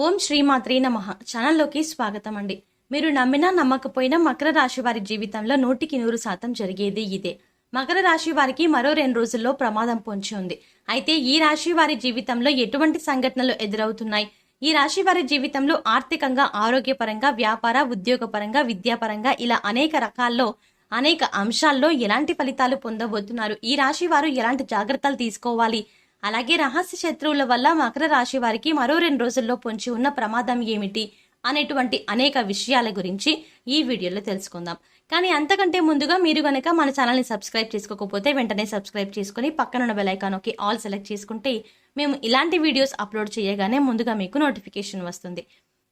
ఓం శ్రీమాత్రే నమః ఛానల్లోకి స్వాగతం అండి. మీరు నమ్మినా నమ్మకపోయినా మకర రాశి వారి జీవితంలో 100% జరిగేది ఇదే. మకర రాశి వారికి మరో 2 రోజుల్లో ప్రమాదం పొంచి ఉంది. అయితే ఈ రాశి వారి జీవితంలో ఎటువంటి సంఘటనలు ఎదురవుతున్నాయి? ఈ రాశి వారి జీవితంలో ఆర్థికంగా, ఆరోగ్యపరంగా, వ్యాపార, ఉద్యోగపరంగా, విద్యాపరంగా ఇలా అనేక రకాల్లో అనేక అంశాల్లో ఎలాంటి ఫలితాలు పొందబోతున్నారు? ఈ రాశి వారు ఎలాంటి జాగ్రత్తలు తీసుకోవాలి? అలాగే రహస్య శత్రువుల వల్ల మకర రాశి వారికి మరో 2 రోజుల్లో పొంచి ఉన్న ప్రమాదం ఏమిటి అనేటువంటి అనేక విషయాల గురించి ఈ వీడియోలో తెలుసుకుందాం. కానీ అంతకంటే ముందుగా మీరు గనక మన ఛానల్ని సబ్స్క్రైబ్ చేసుకోకపోతే వెంటనే సబ్స్క్రైబ్ చేసుకుని పక్కనున్న బెల్ ఐకాన్ నొక్కి ఆల్ సెలెక్ట్ చేసుకుంటే మేము ఇలాంటి వీడియోస్ అప్లోడ్ చేయగానే ముందుగా మీకు నోటిఫికేషన్ వస్తుంది.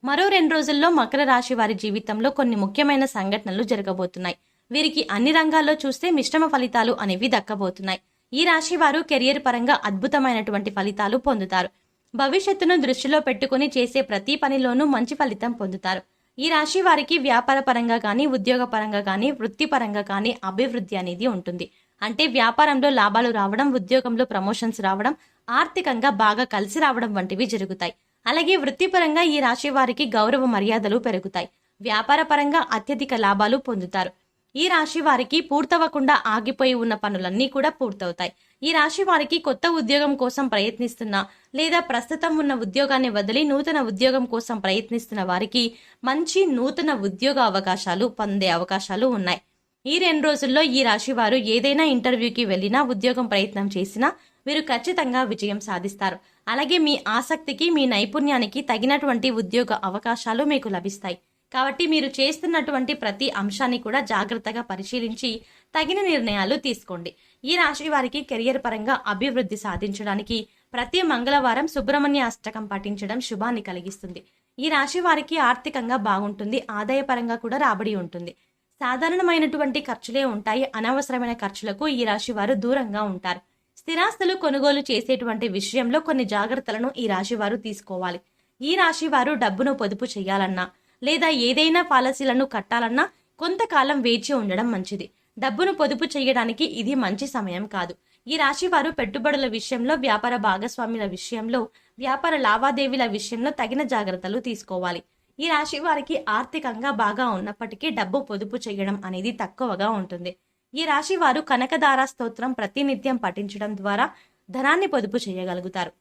మరో 2 రోజుల్లో మకర రాశి వారి జీవితంలో కొన్ని ముఖ్యమైన సంఘటనలు జరగబోతున్నాయి. వీరికి అన్ని రంగాల్లో చూస్తే మిశ్రమ ఫలితాలు అనేవి దక్కబోతున్నాయి. ఈ రాశి వారు కెరియర్ పరంగా అద్భుతమైనటువంటి ఫలితాలు పొందుతారు. భవిష్యత్తును దృష్టిలో పెట్టుకుని చేసే ప్రతి పనిలోనూ మంచి ఫలితం పొందుతారు. ఈ రాశి వారికి వ్యాపార పరంగా కానీ, ఉద్యోగ పరంగా కానీ, వృత్తిపరంగా కానీ అభివృద్ధి అనేది ఉంటుంది. అంటే వ్యాపారంలో లాభాలు రావడం, ఉద్యోగంలో ప్రమోషన్స్ రావడం, ఆర్థికంగా బాగా కలిసి రావడం వంటివి జరుగుతాయి. అలాగే వృత్తిపరంగా ఈ రాశి వారికి గౌరవ మర్యాదలు పెరుగుతాయి. వ్యాపార పరంగా అత్యధిక లాభాలు పొందుతారు. ఈ రాశి వారికి పూర్తవకుండా ఆగిపోయి ఉన్న పనులన్నీ కూడా పూర్తవుతాయి. ఈ రాశి వారికి కొత్త ఉద్యోగం కోసం ప్రయత్నిస్తున్న లేదా ప్రస్తుతం ఉన్న ఉద్యోగాన్ని వదిలి నూతన ఉద్యోగం కోసం ప్రయత్నిస్తున్న వారికి మంచి నూతన ఉద్యోగ అవకాశాలు పొందే అవకాశాలు ఉన్నాయి. ఈ 2 రోజుల్లో ఈ రాశి వారు ఏదైనా ఇంటర్వ్యూకి వెళ్ళినా, ఉద్యోగం ప్రయత్నం చేసినా వీరు ఖచ్చితంగా విజయం సాధిస్తారు. అలాగే మీ ఆసక్తికి, మీ నైపుణ్యానికి తగినటువంటి ఉద్యోగ అవకాశాలు మీకు లభిస్తాయి. కాబట్టి మీరు చేస్తున్నటువంటి ప్రతి అంశాన్ని కూడా జాగ్రత్తగా పరిశీలించి తగిన నిర్ణయాలు తీసుకోండి. ఈ రాశి వారికి కెరియర్ పరంగా అభివృద్ధి సాధించడానికి ప్రతి మంగళవారం సుబ్రహ్మణ్య అష్టకం పఠించడం శుభాన్ని కలిగిస్తుంది. ఈ రాశి వారికి ఆర్థికంగా బాగుంటుంది. ఆదాయపరంగా కూడా రాబడి ఉంటుంది. సాధారణమైనటువంటి ఖర్చులే ఉంటాయి. అనవసరమైన ఖర్చులకు ఈ రాశి వారు దూరంగా ఉంటారు. స్థిరాస్తులు కొనుగోలు చేసేటువంటి విషయంలో కొన్ని జాగ్రత్తలను ఈ రాశి వారు తీసుకోవాలి. ఈ రాశి వారు డబ్బును పొదుపు చేయాలన్నా లేదా ఏదైనా పాలసీలను కట్టాలన్నా కొంతకాలం వేచి ఉండడం మంచిది. డబ్బును పొదుపు చేయడానికి ఇది మంచి సమయం కాదు. ఈ రాశి వారు పెట్టుబడుల విషయంలో, వ్యాపార భాగస్వాముల విషయంలో, వ్యాపార లావాదేవీల విషయంలో తగిన జాగ్రత్తలు తీసుకోవాలి. ఈ రాశి వారికి ఆర్థికంగా బాగా ఉన్నప్పటికీ డబ్బు పొదుపు చేయడం అనేది తక్కువగా ఉంటుంది. ఈ రాశి వారు కనకదార స్తోత్రం ప్రతినిత్యం పఠించడం ద్వారా ధనాన్ని పొదుపు చేయగలుగుతారు.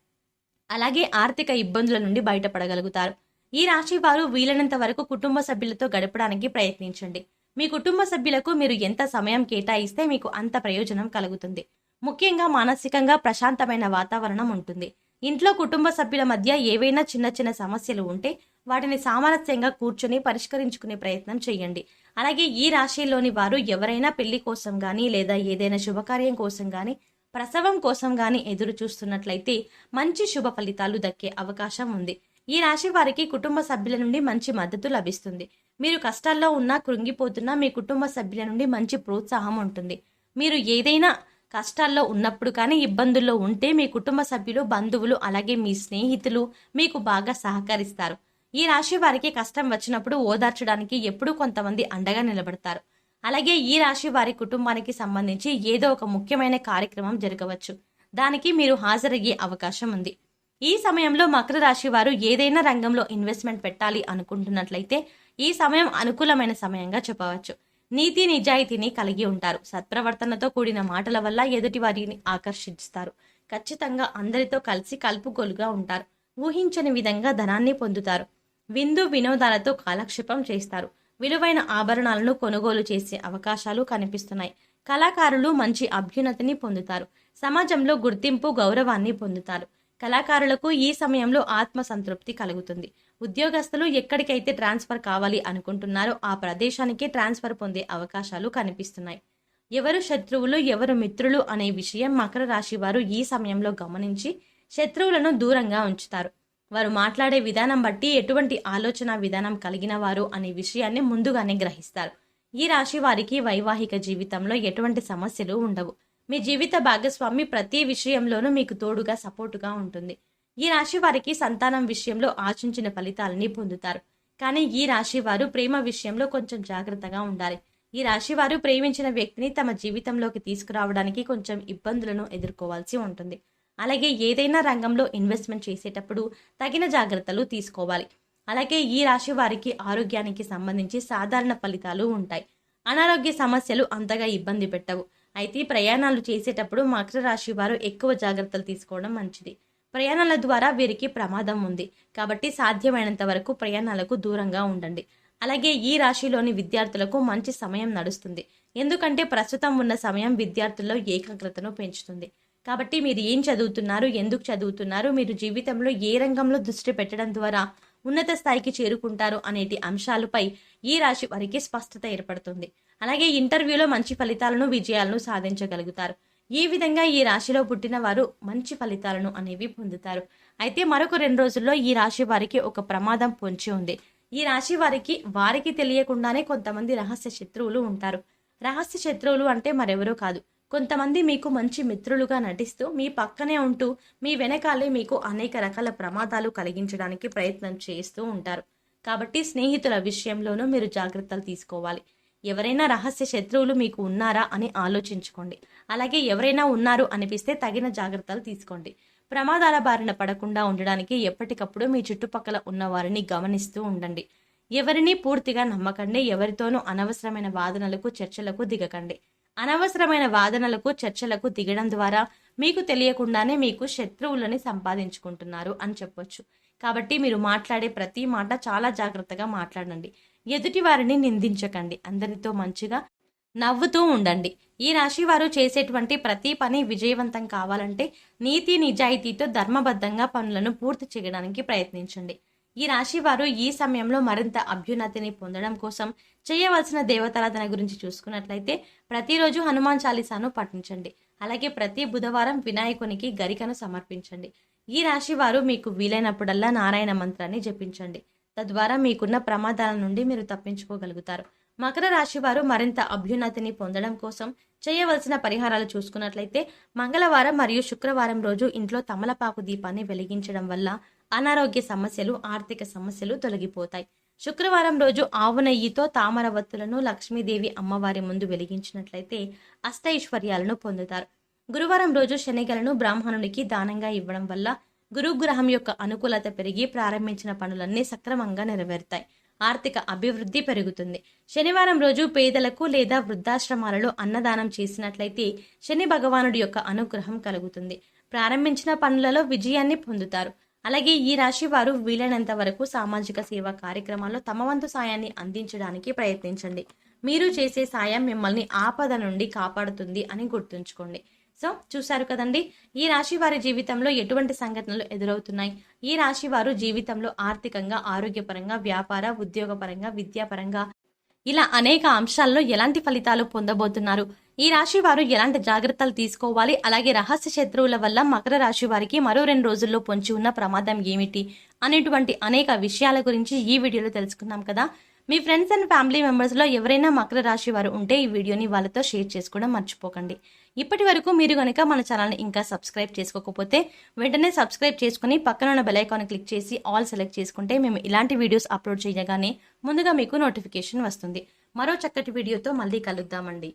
అలాగే ఆర్థిక ఇబ్బందుల నుండి బయటపడగలుగుతారు. ఈ రాశి వారు వీలైనంత వరకు కుటుంబ సభ్యులతో గడపడానికి ప్రయత్నించండి. మీ కుటుంబ సభ్యులకు మీరు ఎంత సమయం కేటాయిస్తే మీకు అంత ప్రయోజనం కలుగుతుంది. ముఖ్యంగా మానసికంగా ప్రశాంతమైన వాతావరణం ఉంటుంది. ఇంట్లో కుటుంబ సభ్యుల మధ్య ఏవైనా చిన్న చిన్న సమస్యలు ఉంటే వాటిని సామరస్యంగా కూర్చొని పరిష్కరించుకునే ప్రయత్నం చేయండి. అలాగే ఈ రాశిలోని వారు ఎవరైనా పెళ్లి కోసం గానీ లేదా ఏదైనా శుభకార్యం కోసం గానీ, ప్రసవం కోసం గానీ ఎదురు చూస్తున్నట్లయితే మంచి శుభ ఫలితాలు దక్కే అవకాశం ఉంది. ఈ రాశి వారికి కుటుంబ సభ్యుల నుండి మంచి మద్దతు లభిస్తుంది. మీరు కష్టాల్లో ఉన్నా, కృంగిపోతున్నా మీ కుటుంబ సభ్యుల నుండి మంచి ప్రోత్సాహం ఉంటుంది. మీరు ఏదైనా కష్టాల్లో ఉన్నప్పుడు కానీ, ఇబ్బందుల్లో ఉంటే మీ కుటుంబ సభ్యులు, బంధువులు అలాగే మీ స్నేహితులు మీకు బాగా సహకరిస్తారు. ఈ రాశి వారికి కష్టం వచ్చినప్పుడు ఓదార్చడానికి ఎప్పుడూ కొంతమంది అండగా నిలబడతారు. అలాగే ఈ రాశి వారి కుటుంబానికి సంబంధించి ఏదో ఒక ముఖ్యమైన కార్యక్రమం జరగవచ్చు. దానికి మీరు హాజరయ్యే అవకాశం ఉంది. ఈ సమయంలో మకర రాశి వారు ఏదైనా రంగంలో ఇన్వెస్ట్మెంట్ పెట్టాలి అనుకుంటున్నట్లయితే ఈ సమయం అనుకూలమైన సమయంగా చెప్పవచ్చు. నీతి నిజాయితీని కలిగి ఉంటారు. సత్ప్రవర్తనతో కూడిన మాటల వల్ల ఎదుటి వారిని ఆకర్షిస్తారు. ఖచ్చితంగా అందరితో కలిసి కలుపుగోలుగా ఉంటారు. ఊహించని విధంగా ధనాన్ని పొందుతారు. విందు వినోదాలతో కాలక్షేపం చేస్తారు. విలువైన ఆభరణాలను కొనుగోలు చేసే అవకాశాలు కనిపిస్తున్నాయి. కళాకారులు మంచి అభ్యున్నతిని పొందుతారు. సమాజంలో గుర్తింపు, గౌరవాన్ని పొందుతారు. కళాకారులకు ఈ సమయంలో ఆత్మ సంతృప్తి కలుగుతుంది. ఉద్యోగస్తులు ఎక్కడికైతే ట్రాన్స్ఫర్ కావాలి అనుకుంటున్నారో ఆ ప్రదేశానికి ట్రాన్స్ఫర్ పొందే అవకాశాలు కనిపిస్తున్నాయి. ఎవరు శత్రువులు, ఎవరు మిత్రులు అనే విషయం మకర రాశి వారు ఈ సమయంలో గమనించి శత్రువులను దూరంగా ఉంచుతారు. వారు మాట్లాడే విధానం బట్టి ఎటువంటి ఆలోచన విధానం కలిగిన వారు అనే విషయాన్ని ముందుగానే గ్రహిస్తారు. ఈ రాశి వారికి వైవాహిక జీవితంలో ఎటువంటి సమస్యలు ఉండవు. మీ జీవిత భాగస్వామి ప్రతి విషయంలోనూ మీకు తోడుగా, సపోర్టుగా ఉంటుంది. ఈ రాశి వారికి సంతానం విషయంలో ఆశించిన ఫలితాలని పొందుతారు. కానీ ఈ రాశి వారు ప్రేమ విషయంలో కొంచెం జాగ్రత్తగా ఉండాలి. ఈ రాశి వారు ప్రేమించిన వ్యక్తిని తమ జీవితంలోకి తీసుకురావడానికి కొంచెం ఇబ్బందులను ఎదుర్కోవాల్సి ఉంటుంది. అలాగే ఏదైనా రంగంలో ఇన్వెస్ట్మెంట్ చేసేటప్పుడు తగిన జాగ్రత్తలు తీసుకోవాలి. అలాగే ఈ రాశి వారికి ఆరోగ్యానికి సంబంధించి సాధారణ ఫలితాలు ఉంటాయి. అనారోగ్య సమస్యలు అంతగా ఇబ్బంది పెట్టవు. అయితే ప్రయాణాలు చేసేటప్పుడు మకర రాశి వారు ఎక్కువ జాగ్రత్తలు తీసుకోవడం మంచిది. ప్రయాణాల ద్వారా వీరికి ప్రమాదం ఉంది కాబట్టి సాధ్యమైనంత వరకు ప్రయాణాలకు దూరంగా ఉండండి. అలాగే ఈ రాశిలోని విద్యార్థులకు మంచి సమయం నడుస్తుంది. ఎందుకంటే ప్రస్తుతం ఉన్న సమయం విద్యార్థుల్లో ఏకాగ్రతను పెంచుతుంది. కాబట్టి మీరు ఏం చదువుతున్నారు, ఎందుకు చదువుతున్నారు, మీరు జీవితంలో ఏ రంగంలో దృష్టి పెట్టడం ద్వారా ఉన్నత స్థాయికి చేరుకుంటారు అనేటి అంశాలపై ఈ రాశి వారికి స్పష్టత ఏర్పడుతుంది. అలాగే ఇంటర్వ్యూలో మంచి ఫలితాలను, విజయాలను సాధించగలుగుతారు. ఈ విధంగా ఈ రాశిలో పుట్టిన వారు మంచి ఫలితాలను అనేవి పొందుతారు. అయితే మరొక 2 రోజుల్లో ఈ రాశి వారికి ఒక ప్రమాదం పొంచి ఉంది. ఈ రాశి వారికి తెలియకుండానే కొంతమంది రహస్య శత్రువులు ఉంటారు. రహస్య శత్రువులు అంటే మరెవరో కాదు, కొంతమంది మీకు మంచి మిత్రులుగా నటిస్తూ మీ పక్కనే ఉంటూ మీ వెనకాలే మీకు అనేక రకాల ప్రమాదాలు కలిగించడానికి ప్రయత్నం చేస్తూ ఉంటారు. కాబట్టి స్నేహితుల విషయంలోనూ మీరు జాగ్రత్తలు తీసుకోవాలి. ఎవరైనా రహస్య శత్రువులు మీకు ఉన్నారా అని ఆలోచించుకోండి. అలాగే ఎవరైనా ఉన్నారు అనిపిస్తే తగిన జాగ్రత్తలు తీసుకోండి. ప్రమాదాల బారిన పడకుండా ఉండడానికి ఎప్పటికప్పుడు మీ చుట్టుపక్కల ఉన్న వారిని గమనిస్తూ ఉండండి. ఎవరిని పూర్తిగా నమ్మకండి. ఎవరితోనూ అనవసరమైన వాదనలకు, చర్చలకు దిగకండి. అనవసరమైన వాదనలకు, చర్చలకు దిగడం ద్వారా మీకు తెలియకుండానే మీకు శత్రువులని సంపాదించుకుంటున్నారు అని చెప్పొచ్చు. కాబట్టి మీరు మాట్లాడే ప్రతి మాట చాలా జాగ్రత్తగా మాట్లాడండి. ఎదుటి వారిని నిందించకండి. అందరితో మంచిగా నవ్వుతూ ఉండండి. ఈ రాశి వారు చేసేటువంటి ప్రతి పని విజయవంతం కావాలంటే నీతి నిజాయితీతో ధర్మబద్ధంగా పనులను పూర్తి చేయడానికి ప్రయత్నించండి. ఈ రాశి వారు ఈ సమయంలో మరింత అభ్యున్నతిని పొందడం కోసం చేయవలసిన దేవతారాధన గురించి చూసుకున్నట్లయితే ప్రతిరోజు హనుమాన్ చాలీసాను పఠించండి. అలాగే ప్రతి బుధవారం వినాయకునికి గరికను సమర్పించండి. ఈ రాశి వారు మీకు వీలైనప్పుడల్లా నారాయణ మంత్రాన్ని జపించండి. తద్వారా మీకున్న ప్రమాదాల నుండి మీరు తప్పించుకోగలుగుతారు. మకర రాశి వారు మరింత అభ్యున్నతిని పొందడం కోసం చేయవలసిన పరిహారాలు చూసుకున్నట్లయితే మంగళవారం మరియు శుక్రవారం రోజు ఇంట్లో తమలపాకు దీపాన్ని వెలిగించడం వల్ల అనారోగ్య సమస్యలు, ఆర్థిక సమస్యలు తొలగిపోతాయి. శుక్రవారం రోజు ఆవు నెయ్యితో తామర వత్తులను లక్ష్మీదేవి అమ్మవారి ముందు వెలిగించినట్లయితే అష్టైశ్వర్యాలను పొందుతారు. గురువారం రోజు శనగలను బ్రాహ్మణునికి దానంగా ఇవ్వడం వల్ల గురుగ్రహం యొక్క అనుకూలత పెరిగి ప్రారంభించిన పనులన్నీ సక్రమంగా నెరవేరుతాయి. ఆర్థిక అభివృద్ధి పెరుగుతుంది. శనివారం రోజు పేదలకు లేదా వృద్ధాశ్రమాలలో అన్నదానం చేసినట్లయితే శని భగవానుడి యొక్క అనుగ్రహం కలుగుతుంది. ప్రారంభించిన పనులలో విజయాన్ని పొందుతారు. అలాగే ఈ రాశి వారు వీలైనంత వరకు సామాజిక సేవా కార్యక్రమాల్లో తమ వంతు సాయాన్ని అందించడానికి ప్రయత్నించండి. మీరు చేసే సాయం మిమ్మల్ని ఆపద నుండి కాపాడుతుంది అని గుర్తుంచుకోండి. సో చూశారు కదండి, ఈ రాశి వారి జీవితంలో ఎటువంటి సంఘటనలు ఎదురవుతున్నాయి. ఈ రాశి వారు జీవితంలో ఆర్థికంగా, ఆరోగ్యపరంగా, వ్యాపార, ఉద్యోగపరంగా, విద్యాపరంగా ఇలా అనేక అంశాల్లో ఎలాంటి ఫలితాలు పొందబోతున్నారు, ఈ రాశి వారు ఎలాంటి జాగ్రత్తలు తీసుకోవాలి, అలాగే రహస్య శత్రువుల వల్ల మకర రాశి వారికి మరో 2 రోజుల్లో పొంచి ఉన్న ప్రమాదం ఏమిటి అనేటువంటి అనేక విషయాల గురించి ఈ వీడియోలో తెలుసుకున్నాం కదా. మీ ఫ్రెండ్స్ అండ్ ఫ్యామిలీ మెంబర్స్లో ఎవరైనా మకర రాశి వారు ఉంటే ఈ వీడియోని వాళ్ళతో షేర్ చేసుకోవడం మర్చిపోకండి. ఇప్పటి వరకు మీరు కనుక మన ఛానల్ని ఇంకా సబ్స్క్రైబ్ చేసుకోకపోతే వెంటనే సబ్స్క్రైబ్ చేసుకుని పక్కన ఉన్న బెల్ ఐకాన్ క్లిక్ చేసి ఆల్ సెలెక్ట్ చేసుకుంటే మేము ఇలాంటి వీడియోస్ అప్లోడ్ చేయగానే ముందుగా మీకు నోటిఫికేషన్ వస్తుంది. మరో చక్కటి వీడియోతో మళ్ళీ కలుద్దామండి.